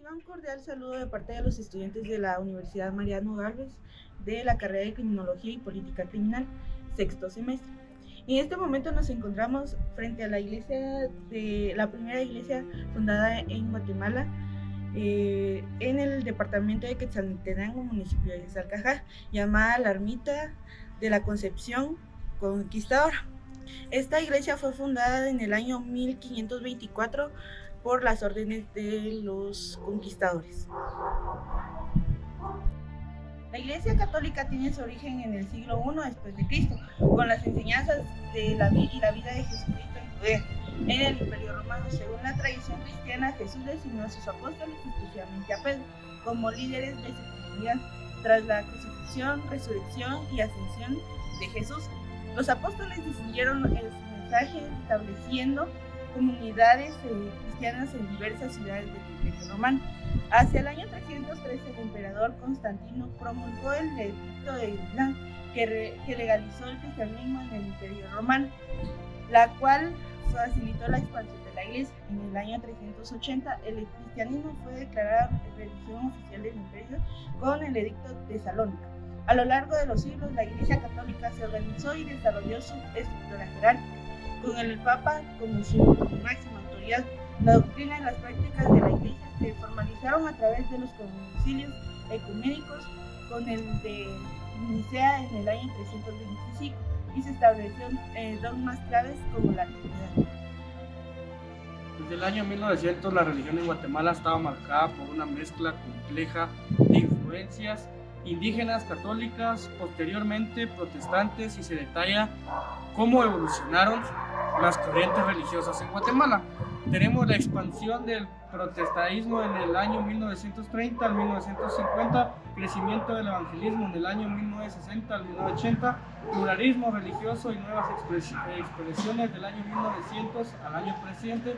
reciba un cordial saludo de parte de los estudiantes de la Universidad Mariano Gálvez de la carrera de Criminología y Política Criminal, sexto semestre. En este momento nos encontramos frente a la iglesia de la primera iglesia fundada en Guatemala, en el departamento de Quetzaltenango, municipio de Salcajá, llamada la Ermita de la Concepción Conquistadora. Esta iglesia fue fundada en el año 1524 por las órdenes de los conquistadores. La Iglesia Católica tiene su origen en el siglo I después de Cristo, con las enseñanzas de la vida de Jesucristo en Judea. En el Imperio Romano, según la tradición cristiana, Jesús designó a sus apóstoles, especialmente a Pedro, como líderes de su comunidad. Tras la crucifixión, resurrección y ascensión de Jesús, los apóstoles difundieron su mensaje, estableciendo comunidades cristianas en diversas ciudades del Imperio Romano. Hacia el año 313, el emperador Constantino promulgó el Edicto de Milán, que legalizó el cristianismo en el Imperio Romano, la cual facilitó la expansión de la Iglesia. En el año 380, el cristianismo fue declarado religión oficial del Imperio con el Edicto de Salónica. A lo largo de los siglos, la Iglesia Católica se organizó y desarrolló su estructura jerárquica, con el Papa como su máxima autoridad. La doctrina y las prácticas de la Iglesia se formalizaron a través de los concilios ecuménicos, con el de Nicea en el año 325, y se establecieron dogmas claves como la Trinidad. Desde el año 1900, la religión en Guatemala estaba marcada por una mezcla compleja de influencias indígenas, católicas, posteriormente protestantes, y se detalla cómo evolucionaron las corrientes religiosas en Guatemala. Tenemos la expansión del protestantismo en el año 1930 al 1950, crecimiento del evangelismo en el año 1960 al 1980, pluralismo religioso y nuevas expresiones del año 1900 al año presente.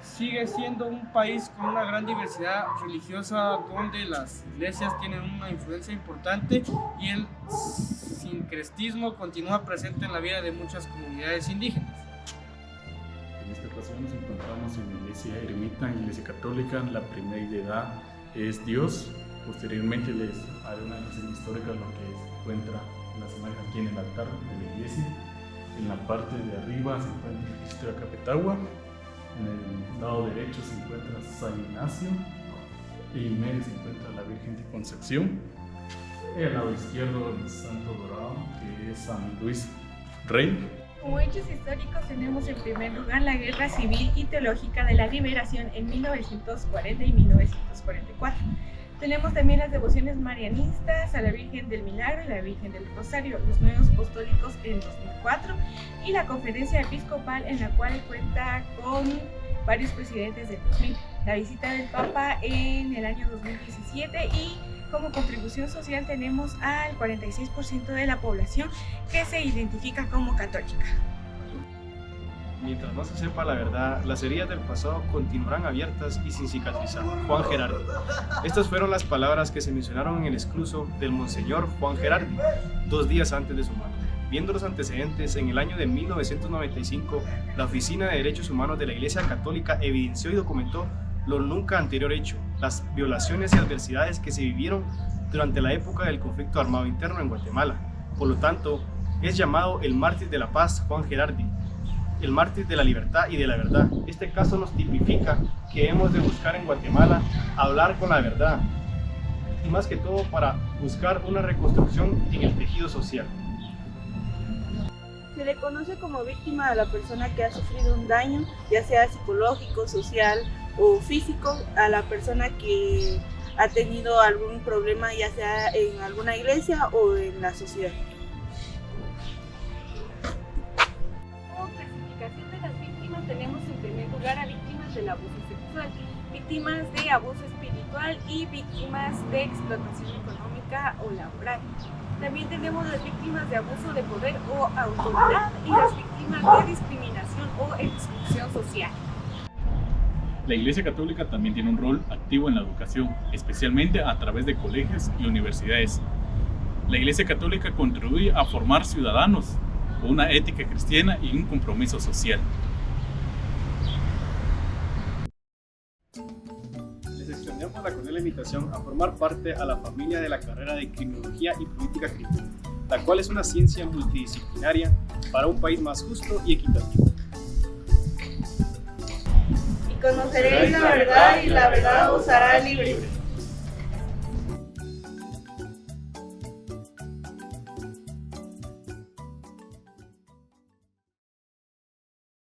Sigue siendo un país con una gran diversidad religiosa, donde las iglesias tienen una influencia importante y el sincretismo continúa presente en la vida de muchas comunidades indígenas. En esta ocasión nos encontramos en la iglesia ermita, en la iglesia católica. La primera deidad es Dios. Posteriormente les haré una reseña histórica de lo que se encuentra en las imágenes aquí en el altar de la iglesia. En la parte de arriba se encuentra el Cristo de Acapetagua. En el lado derecho se encuentra San Ignacio, y en medio se encuentra la Virgen de Concepción. Y al lado izquierdo el Santo Dorado, que es San Luis Rey. Como hechos históricos tenemos en primer lugar la Guerra Civil y Teológica de la Liberación en 1940 y 1944. Tenemos también las devociones marianistas a la Virgen del Milagro y la Virgen del Rosario, los nuevos apostólicos en 2004 y la conferencia episcopal, en la cual cuenta con varios presidentes del 2000, la visita del Papa en el año 2017, y como contribución social tenemos al 46% de la población que se identifica como católica. Mientras no se sepa la verdad, las heridas del pasado continuarán abiertas y sin cicatrizar. Juan Gerardi. Estas fueron las palabras que se mencionaron en el excluso del Monseñor Juan Gerardi, 2 días antes de su muerte. Viendo los antecedentes, en el año de 1995, la Oficina de Derechos Humanos de la Iglesia Católica evidenció y documentó lo nunca anterior hecho, las violaciones y adversidades que se vivieron durante la época del conflicto armado interno en Guatemala. Por lo tanto, es llamado el mártir de la paz Juan Gerardi, el mártir de la libertad y de la verdad. Este caso nos tipifica que hemos de buscar en Guatemala hablar con la verdad, y más que todo para buscar una reconstrucción en el tejido social. Se le conoce como víctima a la persona que ha sufrido un daño, ya sea psicológico, social o físico, a la persona que ha tenido algún problema, ya sea en alguna iglesia o en la sociedad. Como clasificación de las víctimas tenemos en primer lugar a víctimas del abuso sexual, víctimas de abuso espiritual y víctimas de explotación económica o laboral. También tenemos las víctimas de abuso de poder o autoridad y las víctimas de discriminación o exclusión social. La Iglesia Católica también tiene un rol activo en la educación, especialmente a través de colegios y universidades. La Iglesia Católica contribuye a formar ciudadanos con una ética cristiana y un compromiso social. Les extendemos invitación a formar parte a la familia de la carrera de Criminología y Política Crítica, la cual es una ciencia multidisciplinaria para un país más justo y equitativo. Y conoceréis la verdad y la verdad os hará libre.